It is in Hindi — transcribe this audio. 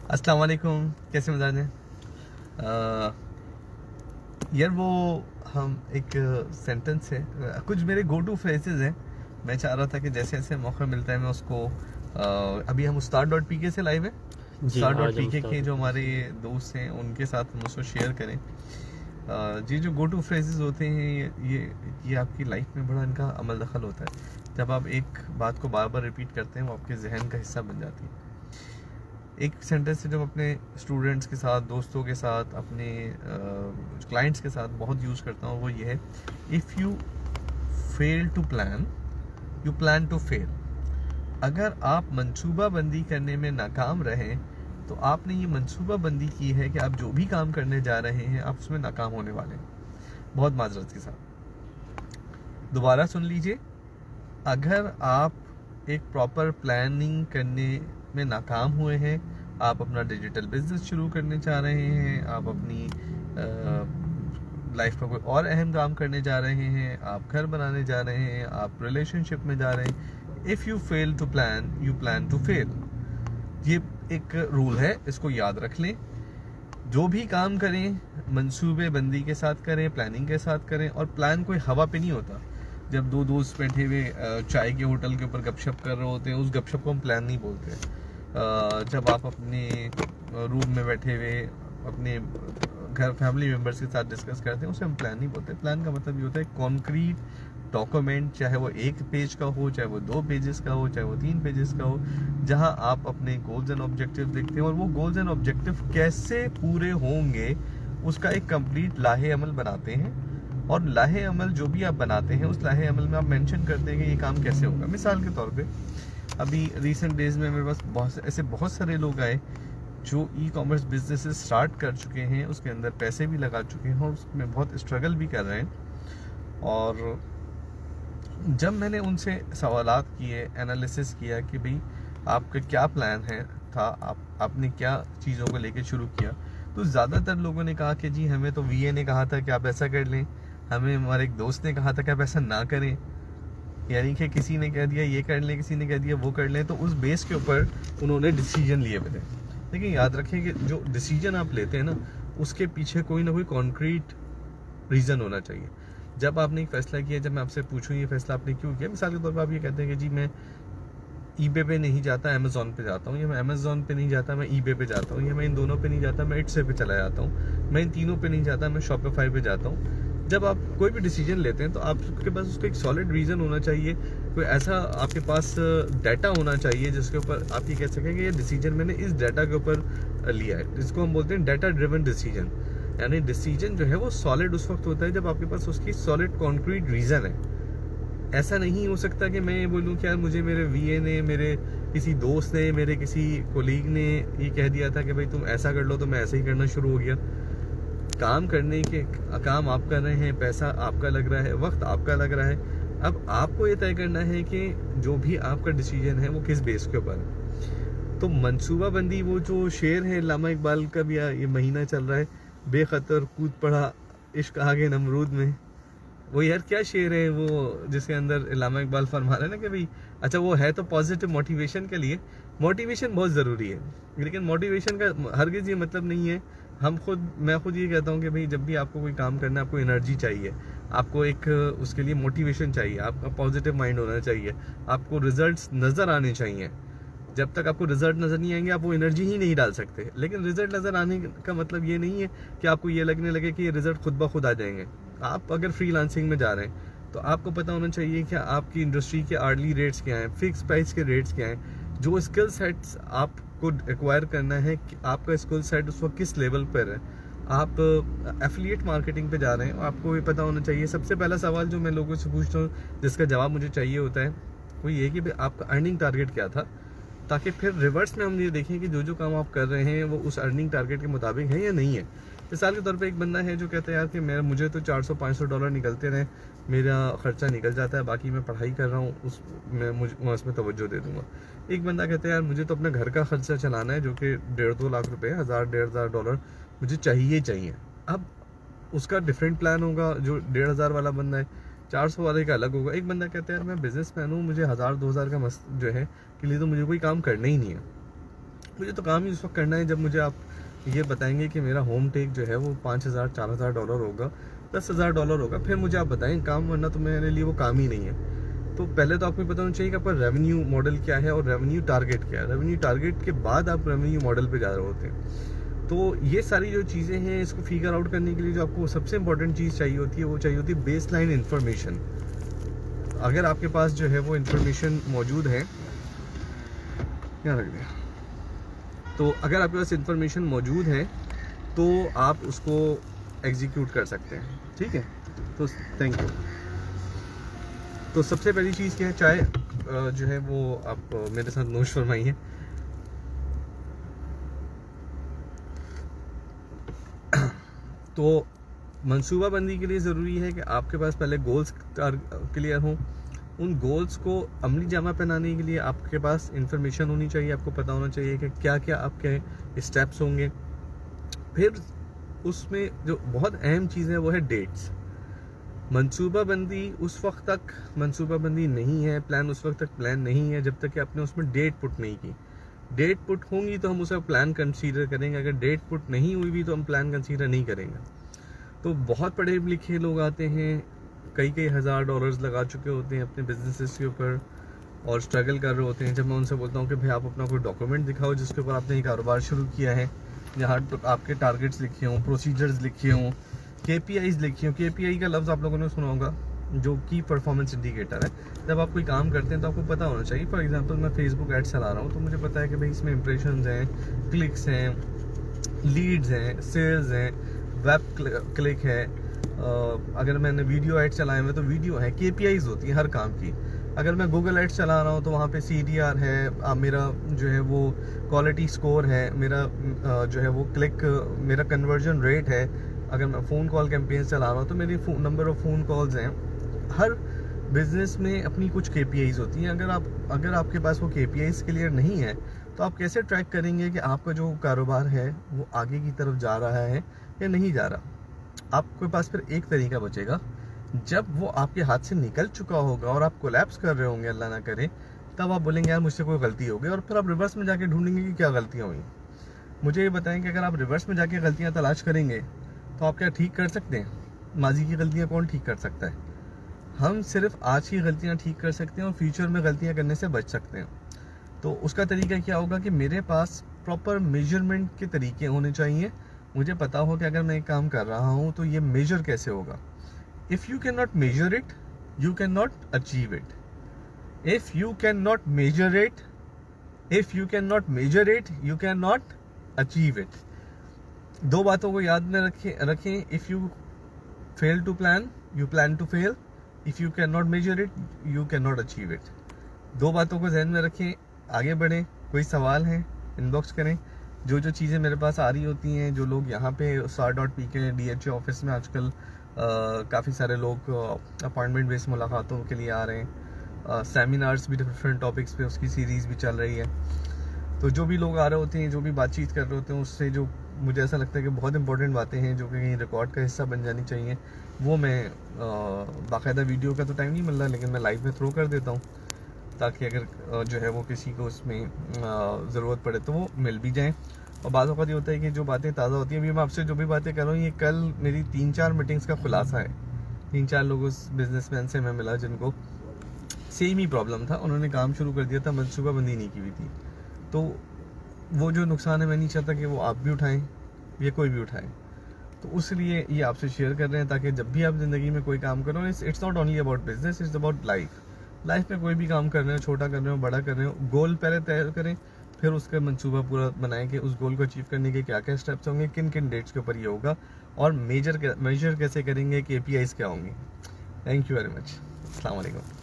अस्सलाम वालेकुम, कैसे मिजाज हैं? यार वो हम एक सेंटेंस है, कुछ मेरे गो टू फ्रेजेस हैं। मैं चाह रहा था कि जैसे जैसे मौका मिलता है मैं उसको अभी हम उस्ताद डॉट पी के से लाइव है। जी, उस्ताद डॉट आज पी हम के स्टार्ट जो होते हमारे हैं। दोस्त हैं उनके साथ हम उसको शेयर करें। ये जो गो टू फ्रेजेस होते हैं ये आपकी लाइफ में बड़ा इनका अमल दखल होता है। जब आप एक बात को बार बार रिपीट करते हैं वो आपके जहन का हिस्सा बन जाती है। एक सेंटेंस है जो अपने स्टूडेंट्स के साथ, दोस्तों के साथ, अपने क्लाइंट्स के साथ बहुत यूज़ करता हूँ, वो ये है, if you fail to plan you plan to fail. अगर आप मंसूबा बंदी करने में नाकाम रहें तो आपने ये मंसूबा बंदी की है कि आप जो भी काम करने जा रहे हैं आप उसमें नाकाम होने वाले हैं। बहुत माजरत के साथ दोबारा सुन लीजिए। अगर आप एक प्रॉपर प्लानिंग करने में नाकाम हुए हैं, आप अपना डिजिटल बिजनेस शुरू करने चाह रहे हैं, आप अपनी लाइफ में कोई और अहम काम करने जा रहे हैं, आप घर बनाने जा रहे हैं, आप रिलेशनशिप में जा रहे हैं, if you fail to plan you plan to fail. ये एक रूल है, इसको याद रख लें। जो भी काम करें मंसूबे बंदी के साथ करें, प्लानिंग के साथ करें। और प्लान कोई हवा पे नहीं होता। जब दो दोस्त बैठे हुए चाय के होटल के ऊपर गपशप कर रहे होते हैं, उस गपशप को हम प्लान नहीं बोलते। जब आप अपने रूम में बैठे हुए अपने घर फैमिली मेम्बर्स के साथ डिस्कस करते हैं, उसे हम प्लान नहीं बोलते। प्लान का मतलब ये होता है कॉन्क्रीट डॉक्यूमेंट, चाहे वो 1 पेज का हो, चाहे वो 2 पेजेस का हो, चाहे वो 3 पेजेस का हो, जहां आप अपने गोल्स एंड ऑब्जेक्टिव देखते हैं और वो गोल्स एंड ऑब्जेक्टिव कैसे पूरे होंगे उसका एक कंप्लीट लाहे अमल बनाते हैं। और लाहे अमल जो भी आप बनाते हैं उस लाहे अमल में आप मेंशन करते हैं कि ये काम कैसे होगा। मिसाल के तौर पे अभी रिसेंट डेज में मेरे पास बहुत सारे लोग आए जो ई कॉमर्स बिजनेस स्टार्ट कर चुके हैं, उसके अंदर पैसे भी लगा चुके हैं और उसमें बहुत स्ट्रगल भी कर रहे हैं। और जब मैंने उनसे सवालात किए, एनालिसिस किया कि भाई आपका क्या प्लान है था, आपने क्या चीज़ों को लेके शुरू किया, तो ज़्यादातर लोगों ने कहा कि जी हमें तो वीए ने कहा था कि आप ऐसा कर लें, हमें हमारे एक दोस्त ने कहा था कि आप ऐसा ना करें। यानी कि किसी ने कह दिया ये कर लें, किसी ने कह दिया वो कर लें, तो उस बेस के ऊपर उन्होंने डिसीजन लिए हुए थे। लेकिन याद रखें कि जो डिसीजन आप लेते हैं ना, उसके पीछे कोई ना कोई कॉन्क्रीट रीज़न होना चाहिए। जब आपने एक फ़ैसला किया, जब मैं आपसे पूछूं ये फ़ैसला आपने क्यों किया, मिसाल के तौर पर आप ये कहते हैं कि जी मैं ईबे पे नहीं जाता, अमेज़ॉन पे जाता हूँ, या मैं अमेज़ॉन पे नहीं जाता, मैं ईबे पे जाता हूँ, या मैं इन दोनों पे नहीं जाता, मैं इट्से पे चला जाता हूँ, मैं इन तीनों पे नहीं जाता, मैं शॉपिफाई पे जाता हूँ। जब आप कोई भी डिसीजन लेते हैं तो आपके पास उसका एक सॉलिड रीज़न होना चाहिए। कोई ऐसा आपके पास डाटा होना चाहिए जिसके ऊपर आप ये कह सकें कि ये डिसीजन मैंने इस डाटा के ऊपर लिया है, जिसको हम बोलते हैं डाटा ड्रिवन डिसीजन। यानी डिसीजन जो है वो सॉलिड उस वक्त होता है जब आपके पास उसकी सॉलिड कॉन्क्रीट रीज़न है। ऐसा नहीं हो सकता कि मैं ये बोलूँ कि यार मुझे मेरे वीए ने, मेरे किसी दोस्त ने, मेरे किसी कोलीग ने ये कह दिया था कि भाई तुम ऐसा कर लो, तो मैं ऐसा ही करना शुरू हो गया। काम करने के काम आप कर रहे हैं, पैसा आपका लग रहा है, वक्त आपका लग रहा है। अब आपको ये तय करना है कि जो भी आपका डिसीजन है वो किस बेस के ऊपर है। तो मंसूबा बंदी, वो जो शेर है लामा इकबाल का भी ये महीना चल रहा है, बेखतर कूद पड़ा इश्क आगे नमरूद में। वो यार क्या शेर है वो, जिसके अंदर इलामा इकबाल फरमा रहे हैं ना कि भाई, अच्छा वो है तो पॉजिटिव मोटिवेशन के लिए। मोटिवेशन बहुत ज़रूरी है, लेकिन मोटिवेशन का हरगिज़ ये मतलब नहीं है। मैं खुद ये कहता हूँ कि भाई जब भी आपको कोई काम करना है, आपको एनर्जी चाहिए, आपको एक उसके लिए मोटिवेशन चाहिए, आपका पॉजिटिव माइंड होना चाहिए, आपको रिजल्ट्स नज़र आने चाहिए। जब तक आपको रिजल्ट नज़र नहीं आएंगे आप वो एनर्जी ही नहीं डाल सकते। लेकिन रिजल्ट नज़र आने का मतलब ये नहीं है कि आपको ये लगने लगे कि ये रिजल्ट खुद ब खुद आ जाएंगे। आप अगर फ्रीलांसिंग में जा रहे हैं तो आपको पता होना चाहिए कि आपकी इंडस्ट्री के आर्डली रेट्स क्या हैं, फिक्स प्राइस के रेट्स क्या हैं, जो स्किल सेट्स आपको एक्वायर करना है कि आपका स्किल सेट उस वक्त किस लेवल पर है। आप एफिलिएट मार्केटिंग पे जा रहे हैं, आपको ये पता होना चाहिए। सबसे पहला सवाल जो मैं लोगों से पूछता हूँ, जिसका जवाब मुझे चाहिए होता है, वो ये कि आपका अर्निंग टारगेट क्या था, ताकि फिर रिवर्स में हम ये देखें कि जो जो काम आप कर रहे हैं वो उस अर्निंग टारगेट के मुताबिक है या नहीं है। मिसाल के तौर पे एक बंदा है जो कहता है यार कि मुझे तो $400-500 निकलते रहे, मेरा खर्चा निकल जाता है, बाकी मैं पढ़ाई कर रहा हूँ, मैं उसमें तवज्जो दे दूंगा। एक बंदा कहता है यार मुझे तो अपना घर का खर्चा चलाना है, जो कि 1.5-2 लाख रुपए, $1000-1500 मुझे चाहिए। अब उसका डिफरेंट प्लान होगा। जो 1,500 वाला बंदा है, 400 वाले का अलग होगा। एक बंदा कहता है यार मैं बिजनेस मैन हूँ, मुझे 1000-2000 का जो है के लिए तो मुझे कोई काम करना ही नहीं है। मुझे तो काम ही उस वक्त करना है जब मुझे आप ये बताएंगे कि मेरा होम टेक जो है वो $5,000-4,000 होगा, $10,000 होगा, फिर मुझे आप बताएं काम, वरना तो मेरे लिए वो काम ही नहीं है। तो पहले तो आपको पता होना चाहिए कि आपका रेवेन्यू मॉडल क्या है और रेवेन्यू टारगेट क्या है। रेवेन्यू टारगेट के बाद आप रेवेन्यू मॉडल पे जा रहे होते हैं। तो ये सारी जो चीज़ें हैं, इसको फिगर आउट करने के लिए जो आपको सबसे इंपॉर्टेंट चीज़ चाहिए होती है, वो चाहिए होती है बेस लाइन इन्फॉर्मेशन। अगर आपके पास जो है वो इन्फॉर्मेशन मौजूद है, क्या रख दिया, तो अगर आपके पास इन्फॉर्मेशन मौजूद है तो आप उसको एग्जीक्यूट कर सकते हैं। ठीक है, तो थैंक यू। तो सबसे पहली चीज़ क्या है, चाय जो है वो आप मेरे साथ नोश फरमाइए। तो मंसूबाबंदी के लिए ज़रूरी है कि आपके पास पहले गोल्स क्लियर हों। उन गोल्स को अमली जामा पहनाने के लिए आपके पास इंफॉर्मेशन होनी चाहिए, आपको पता होना चाहिए कि क्या क्या आपके स्टेप्स होंगे। फिर उसमें जो बहुत अहम चीज़ है वो है डेट्स। मंसूबाबंदी उस वक्त तक मंसूबाबंदी नहीं है, प्लान उस वक्त तक प्लान नहीं है जब तक कि आपने उसमें डेट पुट नहीं की। डेट पुट होंगी तो हम उसे प्लान कंसीडर करेंगे, अगर डेट पुट नहीं हुई भी तो हम प्लान कंसीडर नहीं करेंगे। तो बहुत पढ़े लिखे लोग आते हैं, कई $1,000 लगा चुके होते हैं अपने बिजनेसेस के ऊपर और स्ट्रगल कर रहे होते हैं। जब मैं उनसे बोलता हूँ कि भाई आप अपना कोई डॉक्यूमेंट दिखाओ जिसके ऊपर आपने ये कारोबार शुरू किया है, जहाँ आपके टारगेट्स लिखे हों, प्रोसीजर्स लिखे हों, KPIs लिखी हों। KPI का लफ्ज़ आप लोगों ने सुना होगा, जो की परफॉर्मेंस इंडिकेटर है। जब आप कोई काम करते हैं तो आपको पता होना चाहिए। फॉर एग्जांपल मैं फेसबुक एड चला रहा हूँ तो मुझे पता है कि भाई इसमें इंप्रेशंस हैं, क्लिक्स हैं, लीड्स हैं, सेल्स हैं, वेब क्लिक है। अगर मैंने वीडियो एड चलाए हुए तो वीडियो है, KPIs होती है हर काम की। अगर मैं गूगल एड्स चला रहा हूँ तो वहाँ पे CTR है, मेरा जो है वो क्वालिटी स्कोर है, मेरा जो है वो क्लिक, मेरा कन्वर्जन रेट है। अगर मैं फ़ोन कॉल कैंपेन्स चला रहा हूँ तो मेरी नंबर ऑफ़ फ़ोन कॉल्स हैं। हर बिज़नेस में अपनी कुछ KPIs होती हैं। अगर आपके पास वो KPIs क्लियर नहीं है तो आप कैसे ट्रैक करेंगे कि आपका जो कारोबार है वो आगे की तरफ जा रहा है या नहीं जा रहा। आपके पास फिर एक तरीका बचेगा, जब वो आपके हाथ से निकल चुका होगा और आप कोलैप्स कर रहे होंगे, अल्लाह ना करे, तब आप बोलेंगे यार मुझसे कोई गलती हो गई, और फिर आप रिवर्स में जाके ढूंढेंगे कि क्या गलतियाँ हुई। मुझे ये बताएं कि अगर आप रिवर्स में जाके गलतियाँ तलाश करेंगे तो आप क्या ठीक कर सकते हैं? माजी की गलतियाँ कौन ठीक कर सकता है? हम सिर्फ आज की गलतियाँ ठीक कर सकते हैं और फ्यूचर में गलतियाँ करने से बच सकते हैं। तो उसका तरीका क्या होगा कि मेरे पास प्रॉपर मेजरमेंट के तरीके होने चाहिए। मुझे पता हो कि अगर मैं एक काम कर रहा हूँ तो ये मेजर कैसे होगा। If you can not measure it, you can not achieve it. If you can not measure it, you can not achieve it. दो बातों को याद में रखें। If you fail to plan, you plan to fail. If you can not measure it, you can not achieve it. दो बातों को ध्यान में रखें, आगे बढ़ें। कोई सवाल है इनबॉक्स करें। जो चीज़ें मेरे पास आ रही होती हैं, जो लोग यहाँ पे SAR.P के DHA ऑफिस में आजकल काफ़ी सारे लोग अपॉइंटमेंट बेस्ड मुलाकातों के लिए आ रहे हैं। सेमिनार्स भी डिफरेंट टॉपिक्स पे, उसकी सीरीज़ भी चल रही है। तो जो भी लोग आ रहे होते हैं, जो भी बातचीत कर रहे होते हैं, उससे जो मुझे ऐसा लगता है कि बहुत इंपॉर्टेंट बातें हैं जो कि कहीं रिकॉर्ड का हिस्सा बन जानी चाहिए, वो मैं बाकायदा वीडियो का तो टाइम नहीं मिल रहा, लेकिन मैं लाइव में थ्रो कर देता हूँ, ताकि अगर जो है वो किसी को उसमें ज़रूरत पड़े तो वो मिल भी जाएँ। और बात वक्त ये होता है कि जो बातें ताज़ा होती हैं, अभी मैं आपसे जो भी बातें कर रहा हूँ, ये कल मेरी 3-4 मीटिंग्स का खुलासा है। 3-4 लोगों बिजनेसमैन से मैं मिला जिनको सेम ही प्रॉब्लम था, उन्होंने काम शुरू कर दिया था, मनसूबाबंदी नहीं की हुई थी। तो वो जो नुकसान है मैं नहीं चाहता कि वो आप भी उठाएं या कोई भी उठाए। तो उसलिए ये आपसे शेयर कर रहे हैं, ताकि जब भी आप ज़िंदगी में कोई काम करो, it's not only about business, it's about life में कोई भी काम कर रहे हो, छोटा कर रहे हो, बड़ा कर रहे हो, गोल पहले तय करें, फिर उसका मंसूबा पूरा बनाएं कि उस गोल को अचीव करने के क्या क्या स्टेप्स होंगे, किन किन डेट्स के ऊपर ये होगा, और मेजर कैसे करेंगे, KPIs क्या होंगे। Thank you very much. अस्सलाम वालेकुम।